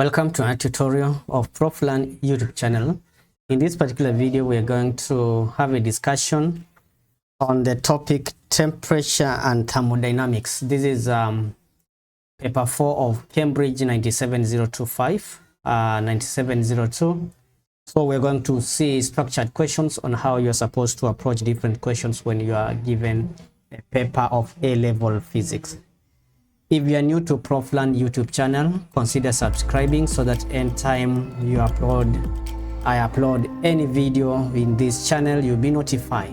Welcome to our tutorial of Proflan YouTube channel. In this particular video, we are going to have a discussion on the topic temperature and thermodynamics. This is paper 4 of Cambridge 97025, 9702. So we're going to see structured questions on how you're supposed to approach different questions when you are given a paper of A-level physics. If you are new to Proflan YouTube channel, consider subscribing so that anytime I upload any video in this channel, you'll be notified.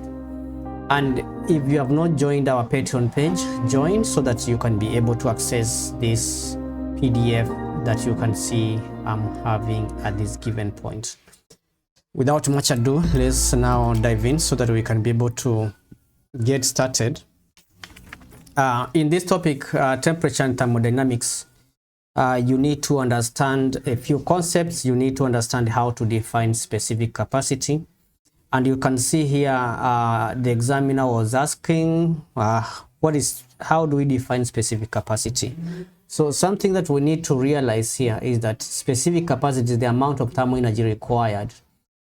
And if you have not joined our Patreon page, join so that you can be able to access this PDF that you can see I'm having at this given point. Without much ado, let's now dive in so that we can be able to get started. In this topic, temperature and thermodynamics, you need to understand a few concepts. You need to understand how to define specific capacity. And you can see here, the examiner was asking, how do we define specific capacity? So something that we need to realize here is that specific capacity is the amount of thermal energy required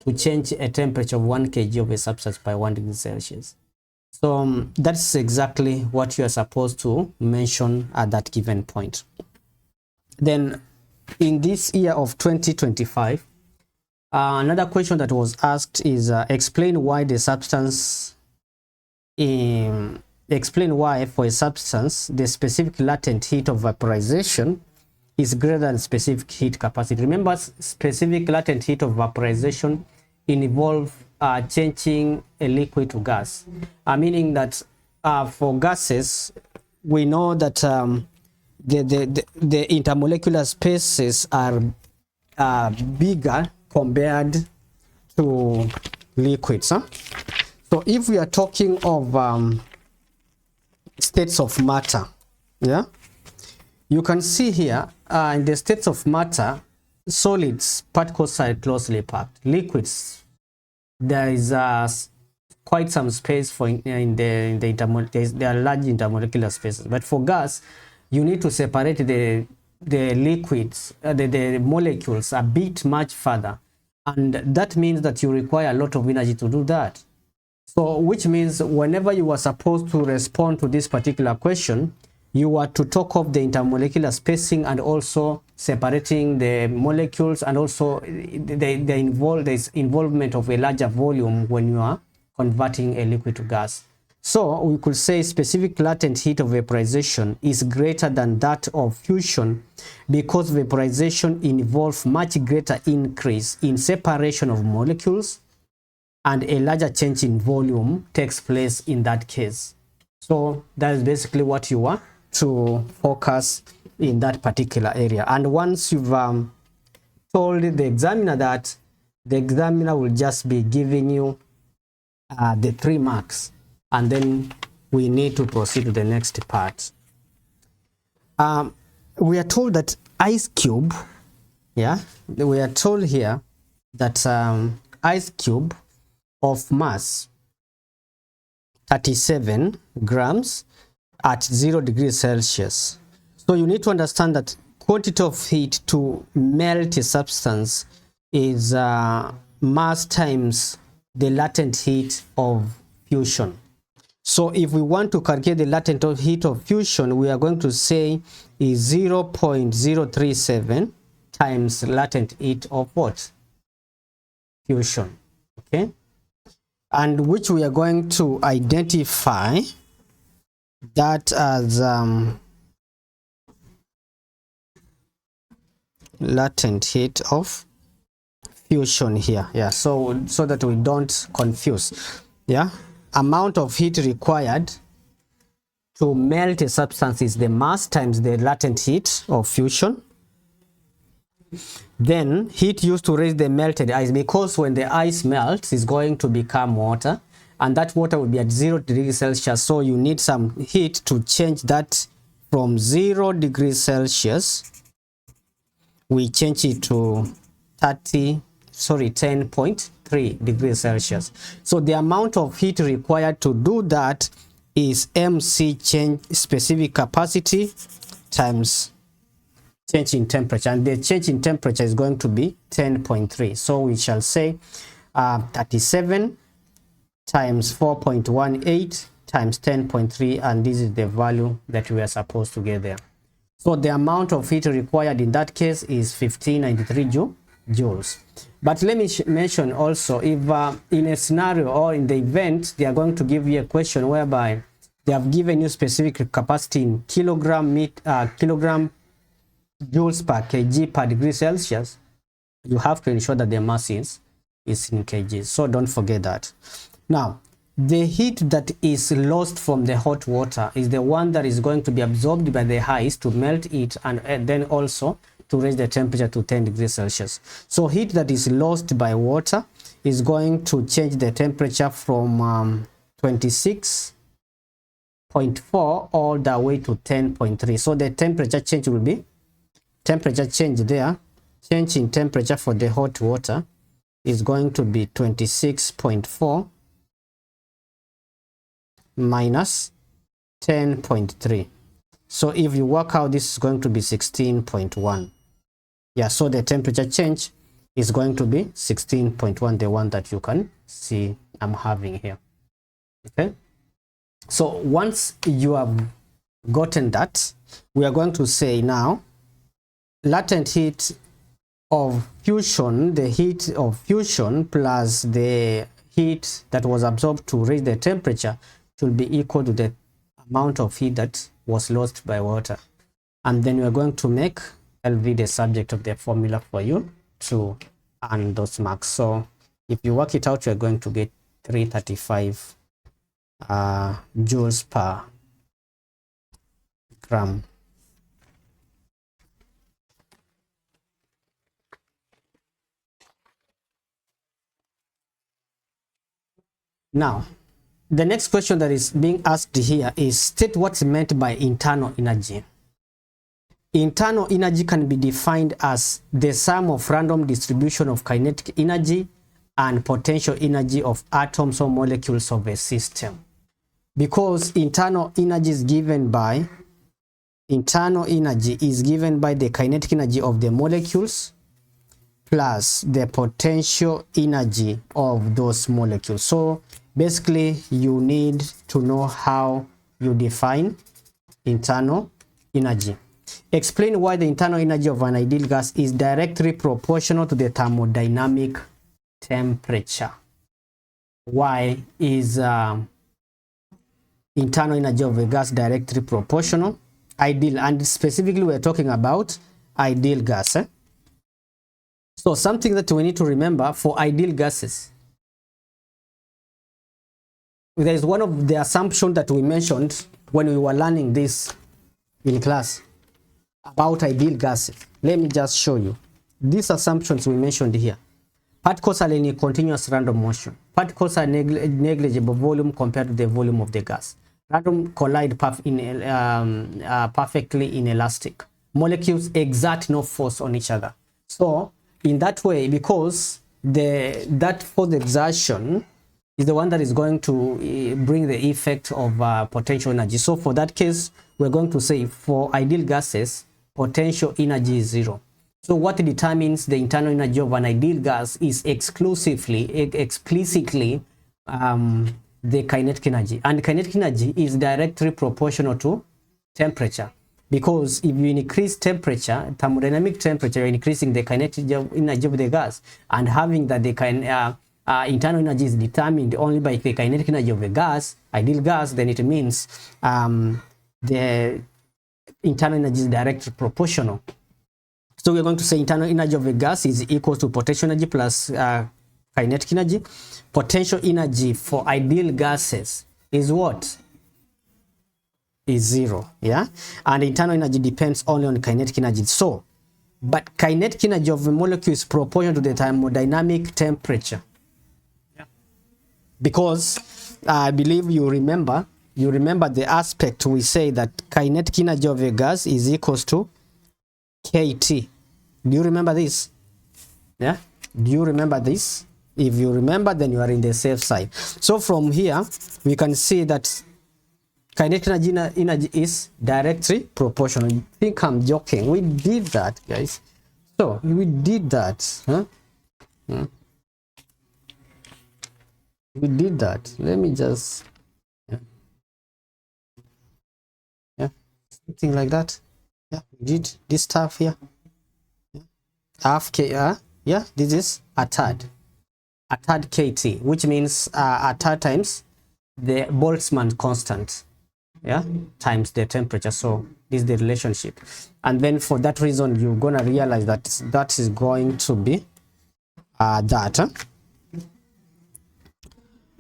to change a temperature of 1 kg of a substance by 1 degree Celsius. So that's exactly what you are supposed to mention at that given point. Then in this year of 2025, another question that was asked is explain why for a substance the specific latent heat of vaporization is greater than specific heat capacity. Remember, specific latent heat of vaporization involves changing a liquid to gas, meaning that for gases we know that the intermolecular spaces are bigger compared to liquids. So if we are talking of states of matter, you can see here in the states of matter, solids, particles are closely packed. Liquids, there is quite some space for there are large intermolecular spaces. But for gas, you need to separate the liquids, the molecules a bit much further, and that means that you require a lot of energy to do that. So which means whenever you are supposed to respond to this particular question, you are to talk of the intermolecular spacing and also separating the molecules, and also there's involvement of a larger volume when you are converting a liquid to gas. So we could say specific latent heat of vaporization is greater than that of fusion because vaporization involves much greater increase in separation of molecules and a larger change in volume takes place in that case. So that is basically what you are to focus in that particular area. And once you've told the examiner that, the examiner will just be giving you the 3 marks, and then we need to proceed to the next part. We are told that ice cube, we are told here that ice cube of mass 37 grams at 0 degrees Celsius. So you need to understand that quantity of heat to melt a substance is mass times the latent heat of fusion. So if we want to calculate the latent heat of fusion, we are going to say is 0.037 times latent heat of what? Fusion. Okay? And which we are going to identify that as latent heat of fusion here. So that we don't confuse. Amount of heat required to melt a substance is the mass times the latent heat of fusion. Then heat used to raise the melted ice, because when the ice melts, it's going to become water, and that water will be at 0 degrees Celsius. So you need some heat to change that from 0 degrees Celsius. We change it to 10.3 degrees Celsius. So the amount of heat required to do that is MC change specific capacity times change in temperature, and the change in temperature is going to be 10.3. So we shall say 37 times 4.18 times 10.3, and this is the value that we are supposed to get there. So the amount of heat required in that case is 1593 joules. But let me mention also, if in a scenario or in the event they are going to give you a question whereby they have given you specific capacity in kilogram joules per kg per degree Celsius, you have to ensure that the mass is in kgs. So don't forget that. Now, the heat that is lost from the hot water is the one that is going to be absorbed by the ice to melt it, and then also to raise the temperature to 10 degrees Celsius. So heat that is lost by water is going to change the temperature from 26.4 all the way to 10.3. So the temperature change will be change in temperature for the hot water is going to be 26.4 minus 10.3. So if you work out, this is going to be 16.1. Yeah, so the temperature change is going to be 16.1, the one that you can see I'm having here. Okay, so once you have gotten that, we are going to say now latent heat of fusion, the heat of fusion plus the heat that was absorbed to raise the temperature should be equal to the amount of heat that was lost by water. And then we are going to make LV the subject of the formula for you to earn those marks. So if you work it out, you're going to get 335 joules per gram. Now, the next question that is being asked here is, state what's meant by internal energy. Internal energy can be defined as the sum of random distribution of kinetic energy and potential energy of atoms or molecules of a system. Because internal energy is given by the kinetic energy of the molecules plus the potential energy of those molecules. So basically, you need to know how you define internal energy. Explain why the internal energy of an ideal gas is directly proportional to the thermodynamic temperature. Why is internal energy of a gas directly proportional? Ideal, and specifically we're talking about ideal gas. So something that we need to remember for ideal gases, there is one of the assumptions that we mentioned when we were learning this in class about ideal gases. Let me just show you. These assumptions we mentioned here. Particles are in a continuous random motion. Particles are negligible volume compared to the volume of the gas. Random collide perfectly inelastic. Molecules exert no force on each other. So in that way, because that force exertion is the one that is going to bring the effect of potential energy. So for that case, we're going to say for ideal gases, potential energy is 0. So what determines the internal energy of an ideal gas is explicitly the kinetic energy. And kinetic energy is directly proportional to temperature. Because if you increase temperature, thermodynamic temperature, you're increasing the kinetic energy of the gas, and having that the internal energy is determined only by the kinetic energy of the gas, ideal gas, then it means the internal energy is directly proportional. So we're going to say internal energy of a gas is equal to potential energy plus kinetic energy. Potential energy for ideal gases is what? Is 0, yeah? And internal energy depends only on kinetic energy. So, but kinetic energy of a molecule is proportional to the thermodynamic temperature. Yeah. Because I believe you remember the aspect we say that kinetic energy of a gas is equals to KT. Do you remember this? Yeah? Do you remember this? If you remember, then you are in the safe side. So from here, we can see that kinetic energy is directly proportional. You think I'm joking? We did that, guys. So we did that, huh? We did that. Let me just, yeah, something like that. Yeah, we did this stuff here. Half k, yeah, this is a third kt, which means a third times the Boltzmann constant, yeah, times the temperature. So this is the relationship, and then for that reason you're gonna realize that that is going to be that.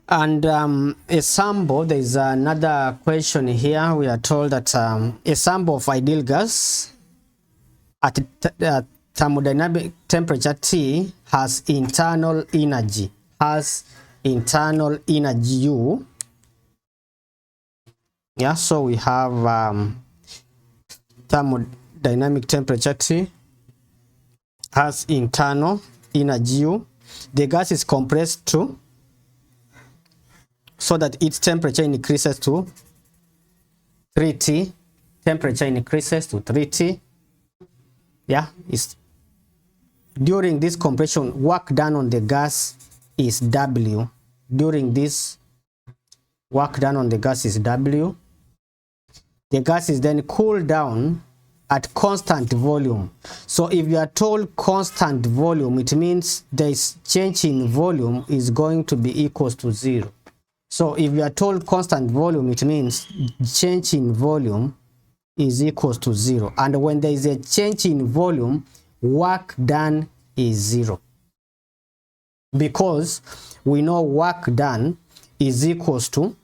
And a sample, there is another question here. We are told that a sample of ideal gas at thermodynamic temperature T has internal energy U. Yeah, so we have thermodynamic temperature T has internal energy U. The gas is compressed to so that its temperature increases to 3T. Temperature increases to 3T. Yeah, it's during this compression, work done on the gas is W. During this, work done on the gas is W. The gas is then cooled down at constant volume. So if you are told constant volume, it means this change in volume is going to be equals to 0. So if you are told constant volume, it means change in volume is equals to 0. And when there is a change in volume, work done is 0. Because we know work done is equals to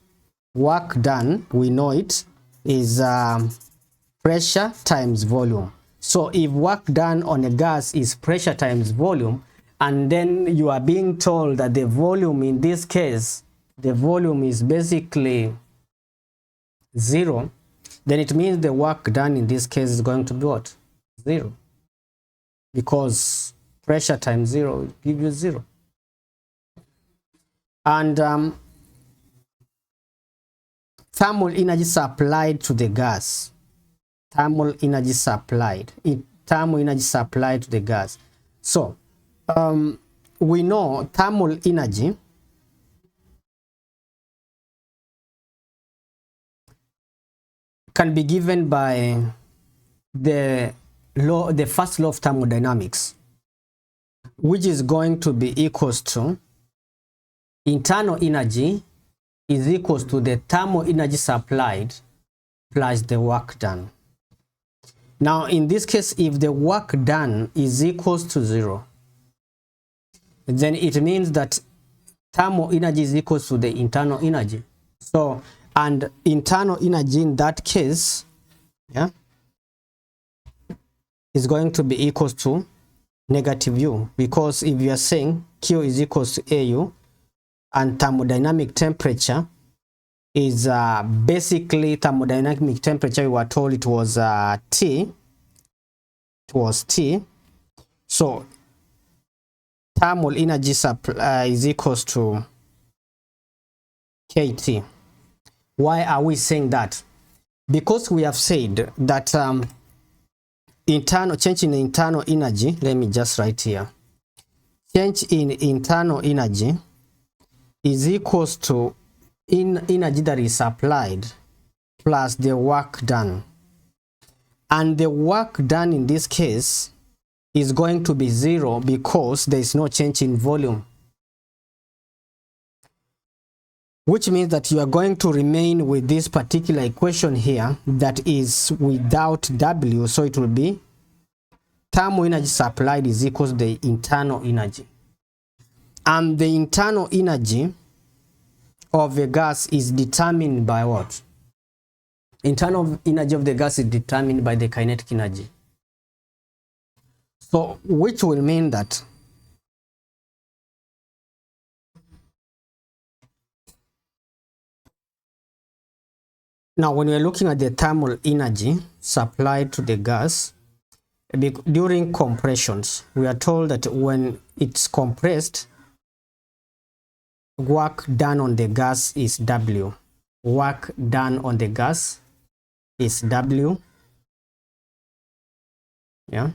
work done, we know it is pressure times volume. So if work done on a gas is pressure times volume, and then you are being told that the volume in this case, the volume is basically 0, then it means the work done in this case is going to be what? 0. Because pressure times 0 will give you 0. And thermal energy supplied to the gas. Thermal energy supplied. Thermal energy supplied to the gas. So we know thermal energy can be given by the first law of thermodynamics, which is going to be equals to internal energy is equals to the thermal energy supplied plus the work done. Now in this case, if the work done is equals to 0, then it means that thermal energy is equals to the internal energy. So, and internal energy in that case, yeah, is going to be equals to negative U, because if you are saying Q is equals to AU and thermodynamic temperature is basically thermodynamic temperature, we were told it was T. It was T. So thermal energy supply is equals to KT. Why are we saying that? Because we have said that change in internal energy, let me just write here, change in internal energy is equals to energy that is supplied plus the work done. And the work done in this case is going to be 0 because there is no change in volume. Which means that you are going to remain with this particular equation here that is without W. So it will be thermal energy supplied is equals to the internal energy. And the internal energy of the gas is determined by what? Internal energy of the gas is determined by the kinetic energy. So which will mean that now when we are looking at the thermal energy supplied to the gas during compressions, we are told that when it's compressed, work done on the gas is W. work done on the gas is W. Yeah.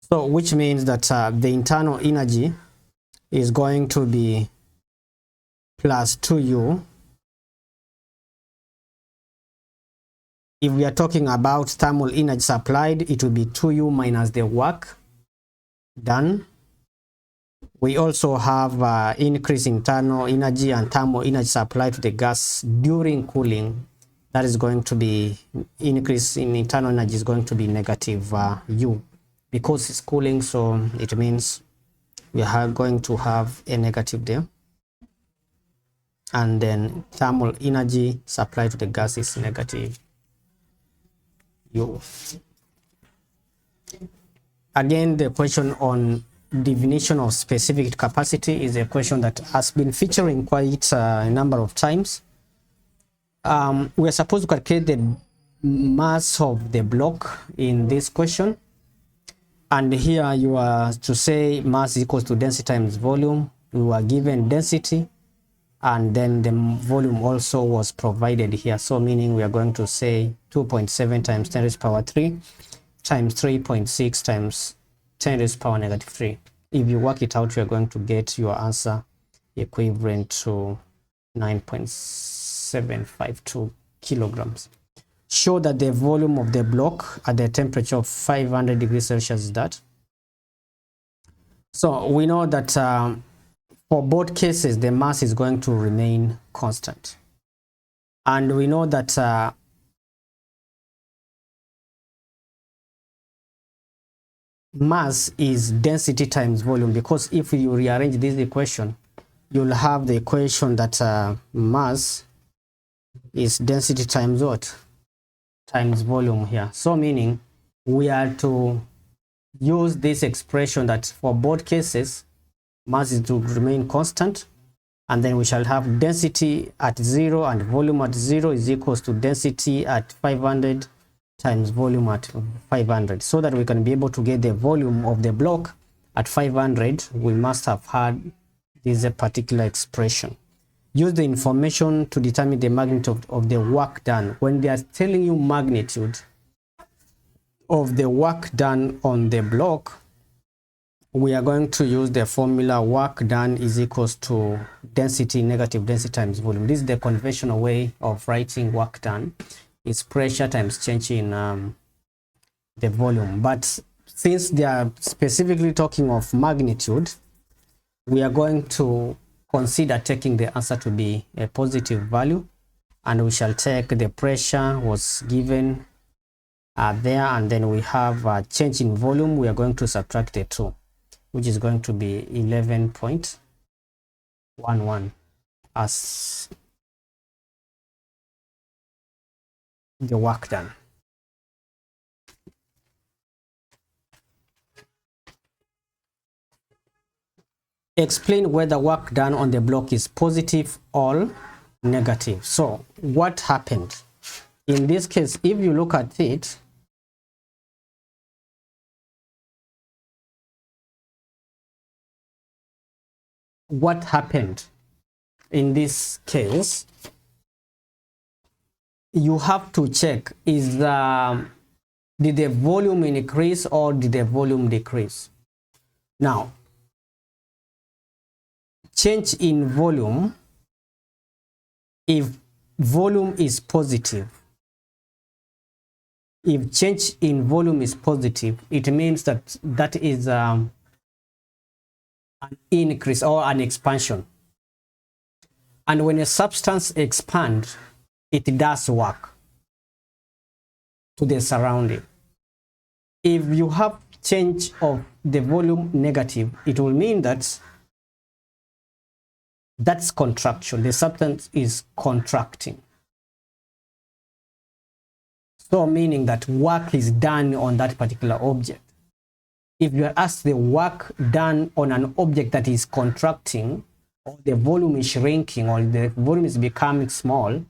So which means that the internal energy is going to be plus 2U. If we are talking about thermal energy supplied, it will be 2U minus the work done. We also have increase in internal energy and thermal energy supplied to the gas during cooling. That is going to be increase in internal energy is going to be negative U, because it's cooling, so it means we are going to have a negative there. And then thermal energy supplied to the gas is negative U. Again, the question on definition of specific capacity is a question that has been featuring quite a number of times. We are supposed to calculate the mass of the block in this question, and here you are to say mass equals to density times volume. We were given density, and then the volume also was provided here, so meaning we are going to say 2.7 times 10 raised to power 3 times 3.6 times 10 raised to power negative 3. If you work it out, you are going to get your answer equivalent to 9.752 kilograms. Show that the volume of the block at the temperature of 500 degrees Celsius is that. So we know that for both cases, the mass is going to remain constant. And we know that mass is density times volume, because if you rearrange this equation, you'll have the equation that mass is density times what? Times volume here. So meaning we are to use this expression that for both cases, mass is to remain constant, and then we shall have density at 0 and volume at 0 is equals to density at 500 times volume at 500. So that we can be able to get the volume of the block at 500, we must have had this particular expression. Use the information to determine the magnitude of the work done. When they are telling you magnitude of the work done on the block, we are going to use the formula work done is equals to density negative density times volume. This is the conventional way of writing work done. It's pressure times change in the volume. But since they are specifically talking of magnitude, we are going to consider taking the answer to be a positive value, and we shall take the pressure was given there, and then we have a change in volume. We are going to subtract the 2, which is going to be 11.11 as the work done. Explain whether work done on the block is positive or negative. So what happened in this case? If you look at it, what happened in this case, you have to check is did the volume increase or did the volume decrease? Now, change in volume, if volume is positive, if change in volume is positive, it means that that is an increase or an expansion. And when a substance expands, it does work to the surrounding. If you have change of the volume negative, it will mean that that's contraction. The substance is contracting. So meaning that work is done on that particular object. If you are asked the work done on an object that is contracting, or the volume is shrinking, or the volume is becoming small,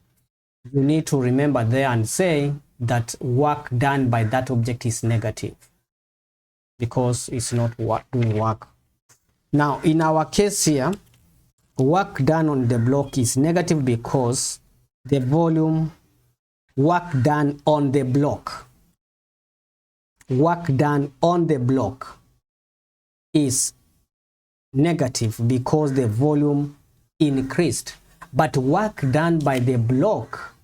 you need to remember there and say that work done by that object is negative, because it's not doing work. Now, in our case here, work done on the block is negative because the volume work done on the block is negative because the volume increased, but work done by the block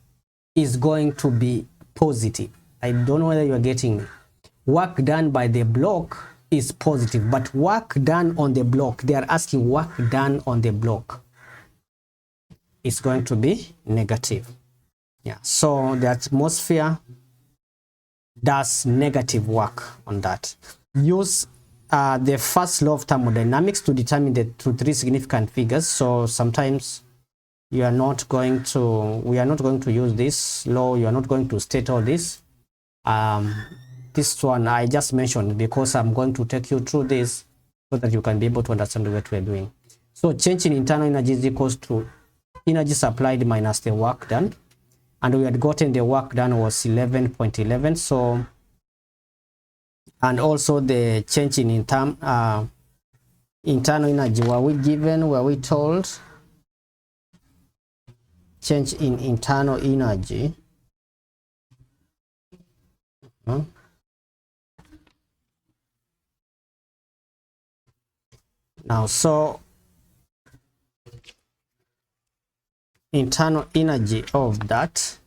is going to be positive. I don't know whether you are getting me. Work done by the block is positive, but work done on the block, they are asking work done on the block is going to be negative. Yeah, so the atmosphere does negative work on that. Use the first law of thermodynamics to determine the three significant figures. So sometimes we are not going to use this law. You are not going to state all this. This one I just mentioned because I'm going to take you through this so that you can be able to understand what we're doing. So change in internal energy is equals to energy supplied minus the work done, and we had gotten the work done was 11.11. so, and also the change in internal energy, were we told change in internal energy now, so internal energy of that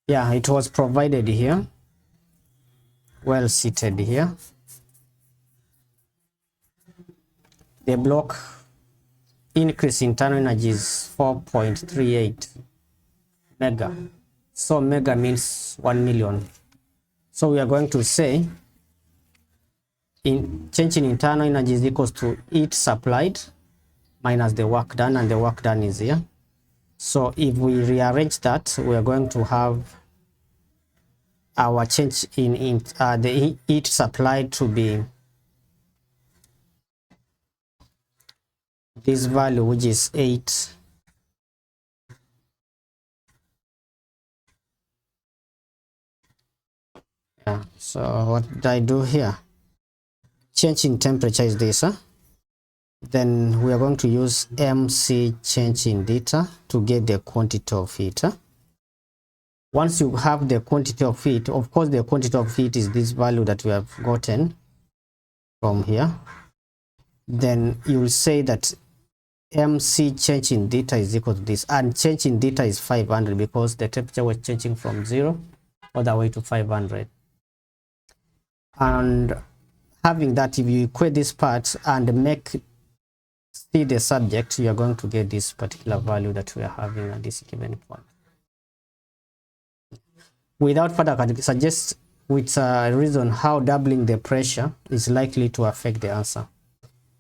it was provided here, well seated here. The block increase internal energy is 4.38 mega. So mega means 1 million. So we are going to say change in internal energy is equals to heat supplied minus the work done, and the work done is here. So if we rearrange that, we are going to have our change in the heat supplied to be this value, which is 8. Yeah, so what did I do here? Change in temperature is this, then we are going to use MC change in data to get the quantity of heat. Once you have the quantity of heat, of course the quantity of heat is this value that we have gotten from here, then you will say that MC change in data is equal to this, and change in data is 500 because the temperature was changing from 0 all the way to 500. And having that, if you equate this part and see the subject, you are going to get this particular value that we are having at this given point. Without further, I can suggest with a reason how doubling the pressure is likely to affect the answer.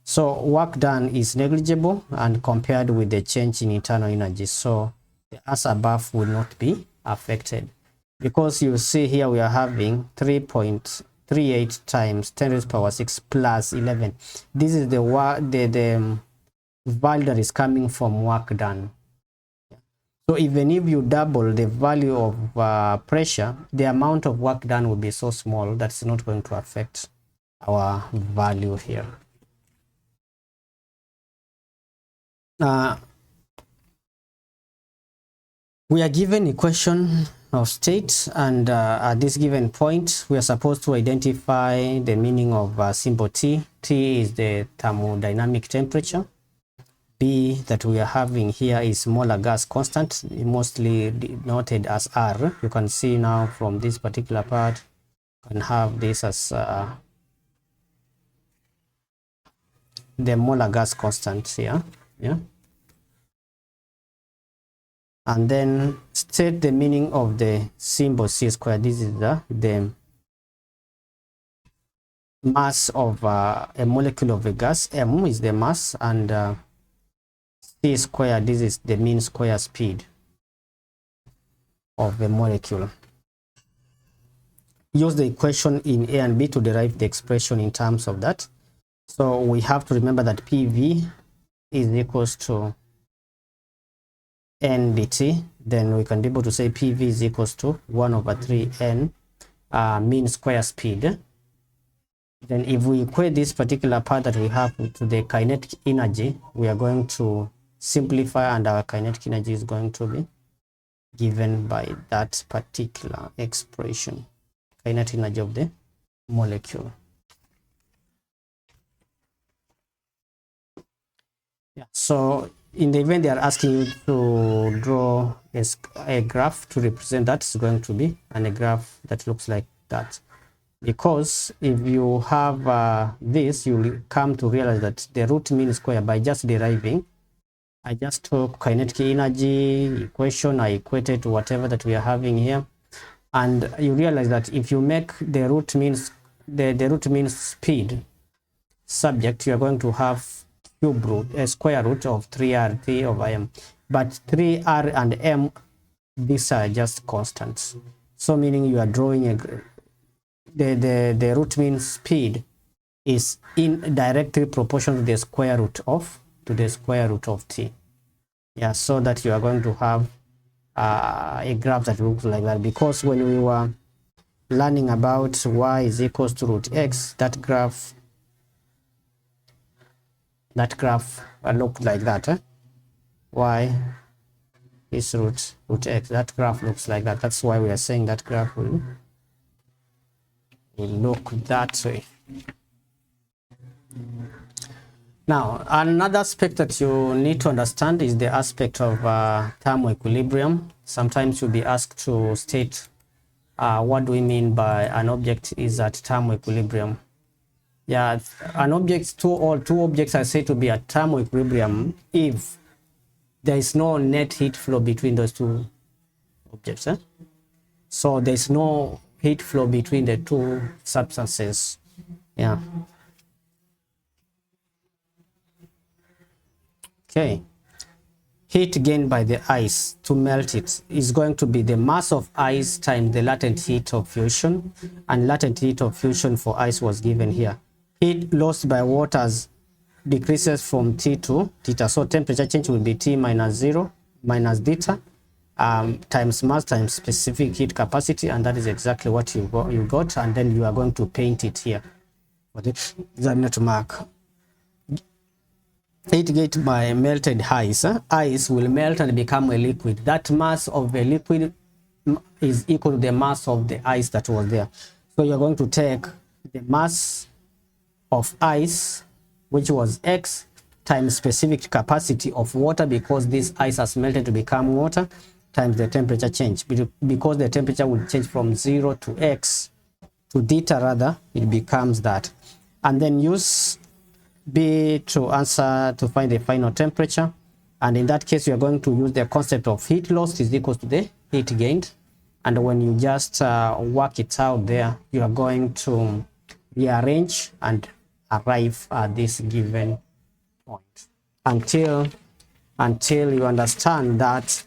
So work done is negligible and compared with the change in internal energy, so the answer above will not be affected, because you see here we are having 3.38 times 10 raised to the power 6 plus 11. This is the value that is coming from work done. So even if you double the value of pressure, the amount of work done will be so small that it's not going to affect our value here. We are given equation of state, and at this given point we are supposed to identify the meaning of symbol T. T is the thermodynamic temperature. B that we are having here is molar gas constant, mostly denoted as R. You can see now from this particular part, you can have this as the molar gas constant here. Yeah. And then state the meaning of the symbol C squared. This is the mass of a molecule of a gas. M is the mass, and C squared, this is the mean square speed of the molecule. Use the equation in A and B to derive the expression in terms of that. So we have to remember that PV is equals to N dt. Then we can be able to say PV is equals to 1/3 N mean square speed Then if we equate this particular part that we have to the kinetic energy, we are going to simplify, and our kinetic energy is going to be given by that particular expression, kinetic energy of the molecule. Yeah, so in the event they are asking you to draw a graph to represent that, it's going to be a graph that looks like that. Because if you have this, you'll come to realize that the root mean square, by just deriving, I just took kinetic energy equation, I equated to whatever that we are having here, and you realize that if you make the root means the root means speed subject, you are going to have cube root, a square root of 3r, 3 over m. But 3r and m, these are just constants. So meaning you are drawing the root mean speed is in directly proportional to the square root of t. Yeah, so that you are going to have a graph that looks like that. Because when we were learning about y is equals to root x, that graph looked like that. Y is root x, that graph looks like that. That's why we are saying that graph will look that way. Now, another aspect that you need to understand is the aspect of thermal equilibrium. Sometimes you'll be asked to state what do we mean by an object is at thermal equilibrium. Yeah, an object, two objects are said to be at thermal equilibrium if there is no net heat flow between those two objects. So there's no heat flow between the two substances. Yeah. Okay. Heat gained by the ice to melt it is going to be the mass of ice times the latent heat of fusion, and latent heat of fusion for ice was given here. Heat lost by waters decreases from T to theta, so temperature change will be T minus 0 minus theta times mass times specific heat capacity, and that is exactly what you got, and then you are going to paint it here for the examiner to mark. Heat gained by melted ice. Ice will melt and become a liquid. That mass of the liquid is equal to the mass of the ice that was there. So you're going to take the mass of ice, which was x, times specific capacity of water, because this ice has melted to become water, times the temperature change. Because the temperature will change from 0 to x, to theta rather, it becomes that. And then use B to answer to find the final temperature. And in that case, you are going to use the concept of heat lost is equal to the heat gained. And when you just work it out there, you are going to rearrange and arrive at this given point. Until you understand that,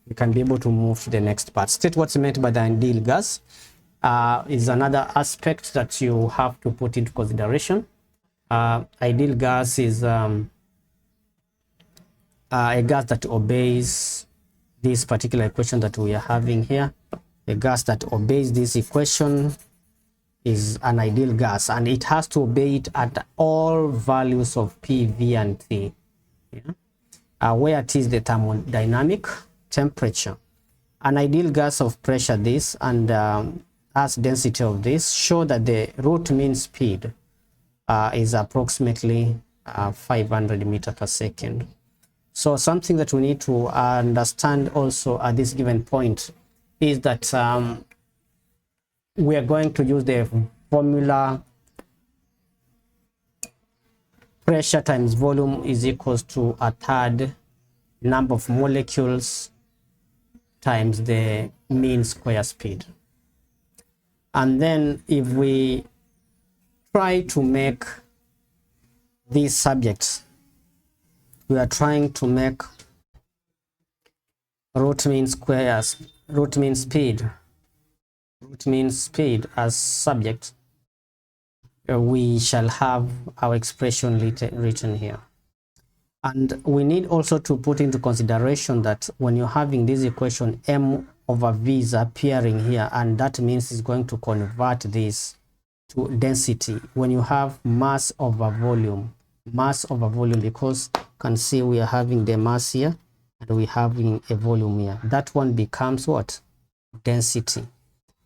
you can be able to move to the next part. State what's meant by the ideal gas is another aspect that you have to put into consideration. Ideal gas is a gas that obeys this particular equation that we are having here. A gas that obeys this equation is an ideal gas, and it has to obey it at all values of P, V, and T. Yeah? Where it is the thermodynamic temperature. An ideal gas of pressure this and mass density of this show that the root mean speed is approximately 500 meters per second. So something that we need to understand also at this given point is that we are going to use the formula pressure times volume is equals to a third number of molecules times the mean square speed. And then if we try to make these subjects, we are trying to make root mean speed as subject, we shall have our expression written here. And we need also to put into consideration that when you're having this equation, m over v is appearing here, and that means it's going to convert this to density when you have mass over volume. Mass over volume, because you can see we are having the mass here and we having a volume here. That one becomes what? Density.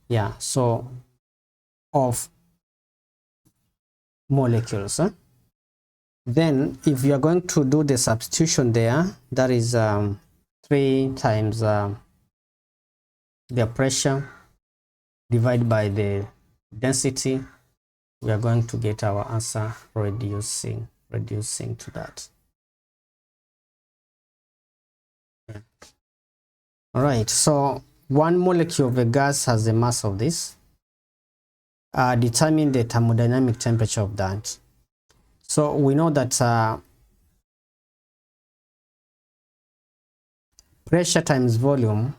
Yeah, so of molecules. Then if you are going to do the substitution there, that is 3 times the pressure divided by the density, we are going to get our answer reducing to that. Yeah. All right, so 1 molecule of a gas has the mass of this. Determine the thermodynamic temperature of that. So we know that pressure times volume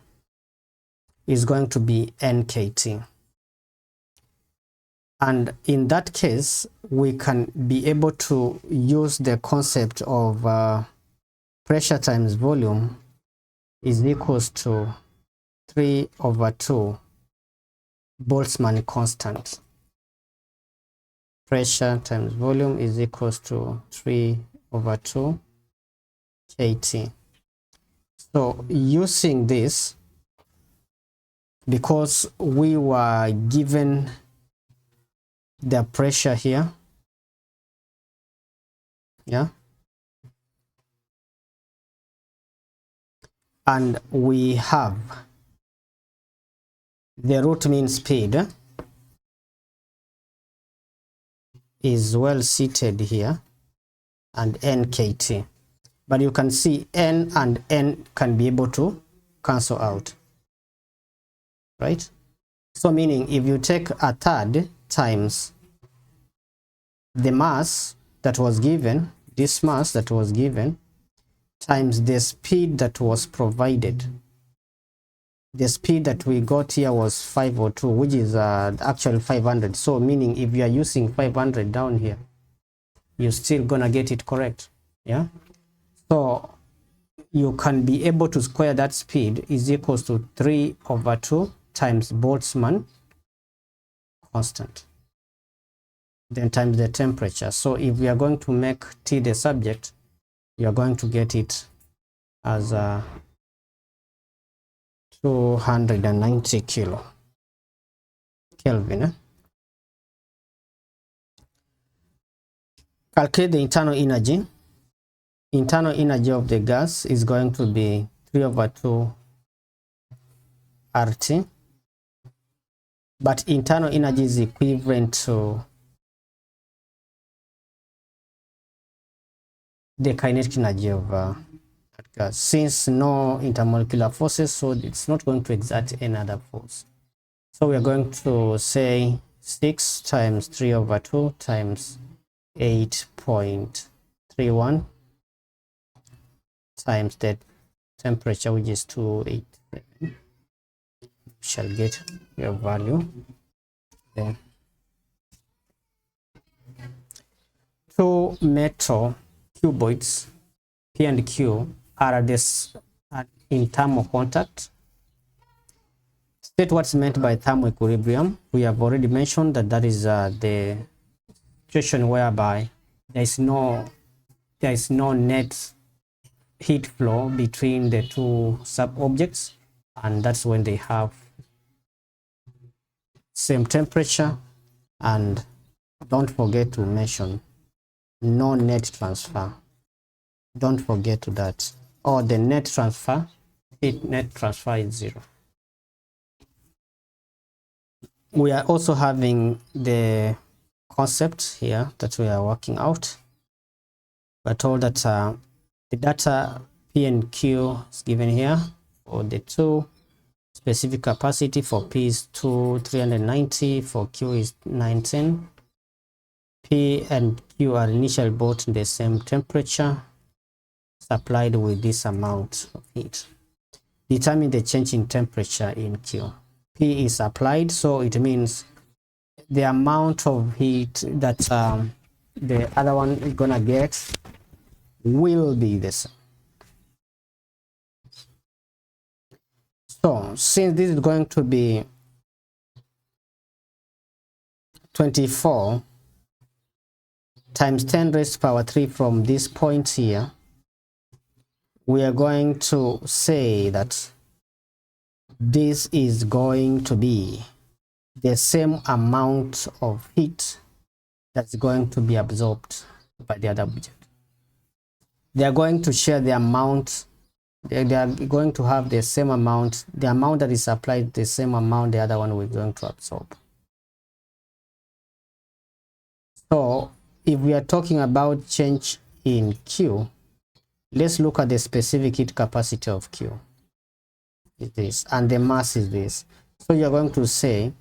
is going to be nkt. And in that case, we can be able to use the concept of pressure times volume is equals to 3/2 Boltzmann constant. Pressure times volume is equals to 3/2 kT. So using this, because we were given the pressure here, yeah, and we have the root mean speed is well seated here, and nkt, but you can see n and n can be able to cancel out, right? So meaning if you take a third times the mass that was given, this mass that was given, times the speed that was provided. The speed that we got here was 502, which is actually 500. So meaning if you are using 500 down here, you're still gonna get it correct. Yeah. So you can be able to square that speed is equals to 3/2 times Boltzmann constant, then times the temperature. So if we are going to make T the subject, you are going to get it as 290 Kelvin. Calculate the internal energy. Internal energy of the gas is going to be 3/2 RT, but internal energy is equivalent to the kinetic energy of gas. Since no intermolecular forces, so it's not going to exert any other force. So we are going to say 6 times 3/2 times 8.31 times the temperature, which is 287. Shall get your value there. 2 metal cuboids P and Q are in thermal contact. State what's meant by thermal equilibrium. We have already mentioned that that is the situation whereby there is no net heat flow between the two sub-objects, and that's when they have same temperature. And don't forget to mention no net transfer. Don't forget to that. Or the net transfer, net transfer is 0. We are also having the concept here that we are working out. We're told that the data P and Q is given here for the two. Specific capacity for P is 390, for Q is 19. P and Q are initially both the same temperature, supplied with this amount of heat. Determine the change in temperature in Q. P is applied, so it means the amount of heat that the other one is gonna get will be the same. So since this is going to be 24 times 10 raised to power 3 from this point here, we are going to say that this is going to be the same amount of heat that's going to be absorbed by the other object. They are going to share the amount, they are going to have the same amount, the amount that is applied, the same amount the other one we're going to absorb. So if we are talking about change in Q, let's look at the specific heat capacity of Q. Is this, and the mass is this. So you're going to say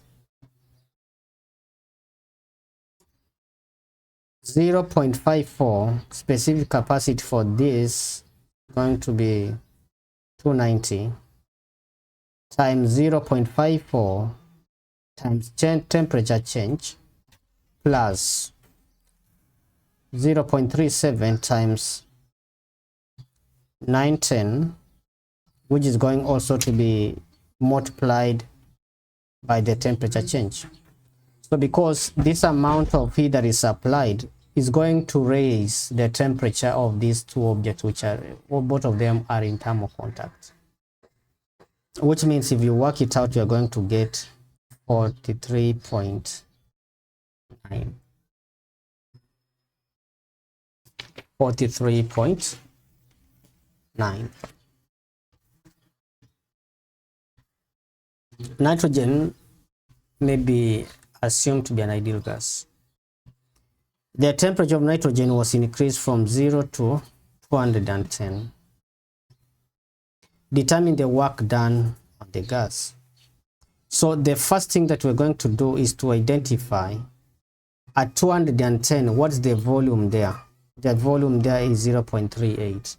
0.54 specific capacity for this going to be 290 times 0.54 times temperature change plus 0.37 times 910, which is going also to be multiplied by the temperature change. So because this amount of heat that is applied is going to raise the temperature of these two objects, which are, well, both of them are in thermal contact. Which means if you work it out, you're going to get 43.9. 43.9. Nitrogen may be assumed to be an ideal gas. The temperature of nitrogen was increased from 0 to 210. Determine the work done on the gas. So the first thing that we're going to do is to identify at 210, what's the volume there? The volume there is 0.38.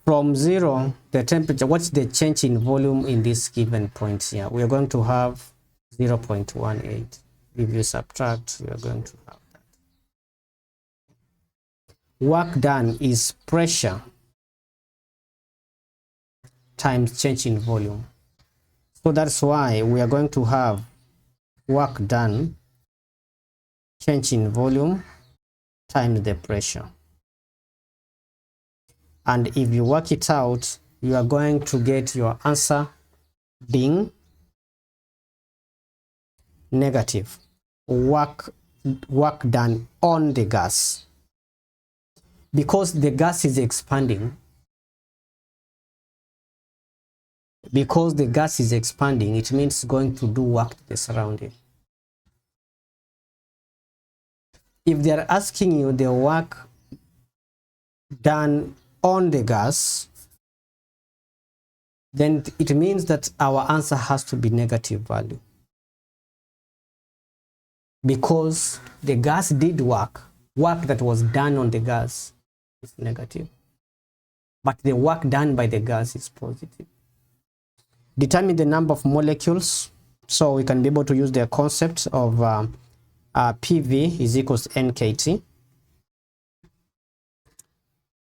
From 0, the temperature, what's the change in volume in this given point here? We are going to have 0.18. If you subtract, we are going to have that. Work done is pressure times change in volume. So that's why we are going to have work done, change in volume times the pressure. And if you work it out, you are going to get your answer being negative. Work done on the gas. Because the gas is expanding. Because the gas is expanding, it means it's going to do work to the surrounding. If they are asking you the work done on the gas, then it means that our answer has to be negative value. Because the gas did work that was done on the gas is negative. But the work done by the gas is positive. Determine the number of molecules. So we can be able to use the concept of PV is equals to NKT.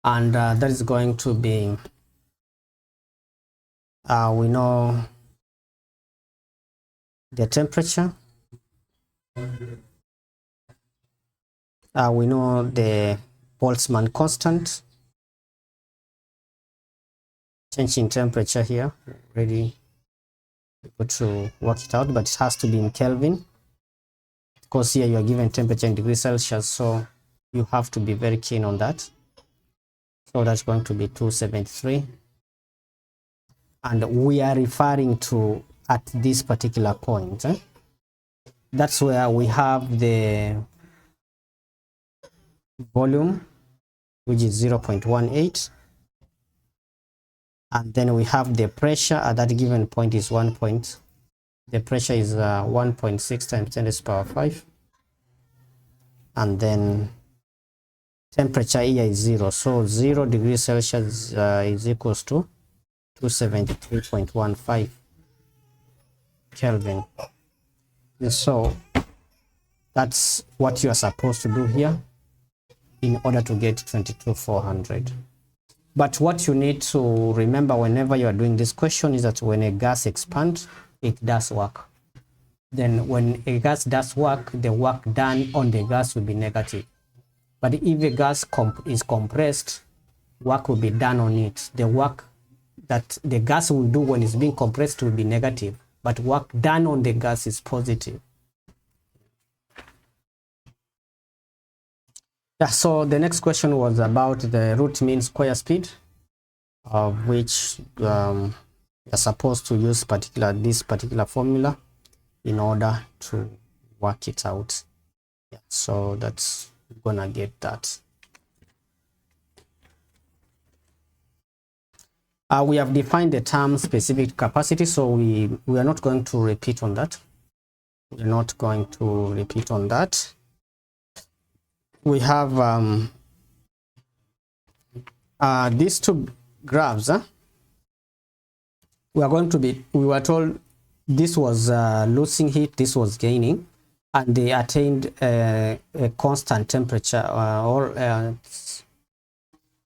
And that is going to be, we know the temperature. We know the Boltzmann constant. Change in temperature here, already able to work it out, but it has to be in Kelvin. Because here you are given temperature in degrees Celsius, so you have to be very keen on that. So that's going to be 273. And we are referring to at this particular point. That's where we have the volume, which is 0.18. And then we have the pressure at that given point is 1 point. The pressure is 1.6 times 10 to the power 5. And then temperature here is 0. So 0 degrees Celsius is equals to 273.15 Kelvin. So that's what you are supposed to do here in order to get 22,400. But what you need to remember whenever you are doing this question is that when a gas expands, it does work. then when a gas does work, the work done on the gas will be negative. But if a gas is compressed, work will be done on it. The work that the gas will do when it's being compressed will be negative, but work done on the gas is positive. Yeah, so the next question was about the root mean square speed, of which you're supposed to use this particular formula in order to work it out. Yeah, so that's gonna get that. We have defined the term specific capacity, so we are not going to repeat on that. We're not going to repeat on that. We have these two graphs. We were told this was losing heat, this was gaining, and they attained a constant temperature or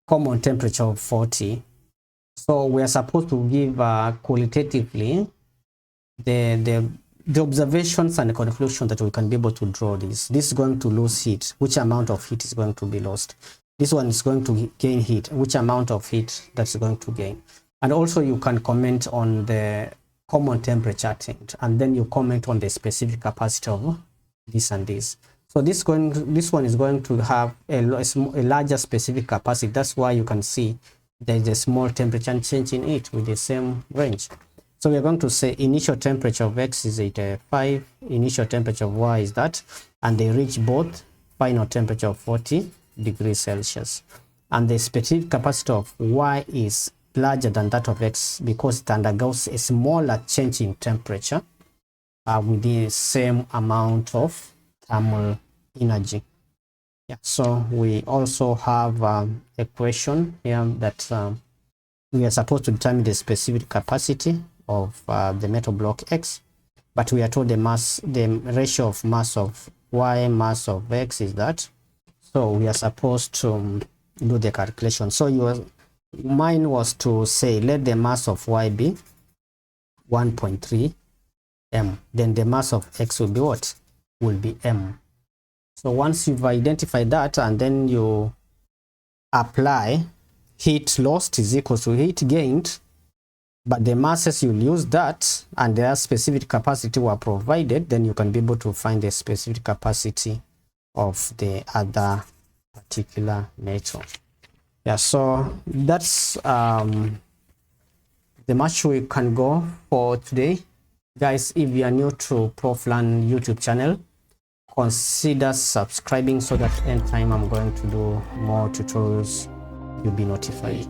common temperature of 40. So we are supposed to give qualitatively the observations and the conclusion that we can be able to draw this. This is going to lose heat. Which amount of heat is going to be lost? This one is going to gain heat. Which amount of heat that's going to gain? And also you can comment on the common temperature attained, and then you comment on the specific capacity of this and this. So this one is going to have a larger specific capacity. That's why you can see there's a small temperature change in it with the same range. So we are going to say initial temperature of X is 85, initial temperature of Y is that, and they reach both final temperature of 40 degrees Celsius. And the specific capacity of Y is larger than that of X because it undergoes a smaller change in temperature with the same amount of thermal energy. Yeah, so we also have a question here that we are supposed to determine the specific capacity of the metal block X, but we are told the ratio of mass of Y mass of X is that. So we are supposed to do the calculation. So mine was to say let the mass of Y be 1.3 m, then the mass of X will be what? Will be m. So once you've identified that, and then you apply heat lost is equal to heat gained, but the masses you'll use that and their specific capacity were provided, then you can be able to find the specific capacity of the other particular metal. Yeah, so that's the much we can go for today. Guys, if you are new to Proflan YouTube channel, consider subscribing so that anytime I'm going to do more tutorials, you'll be notified.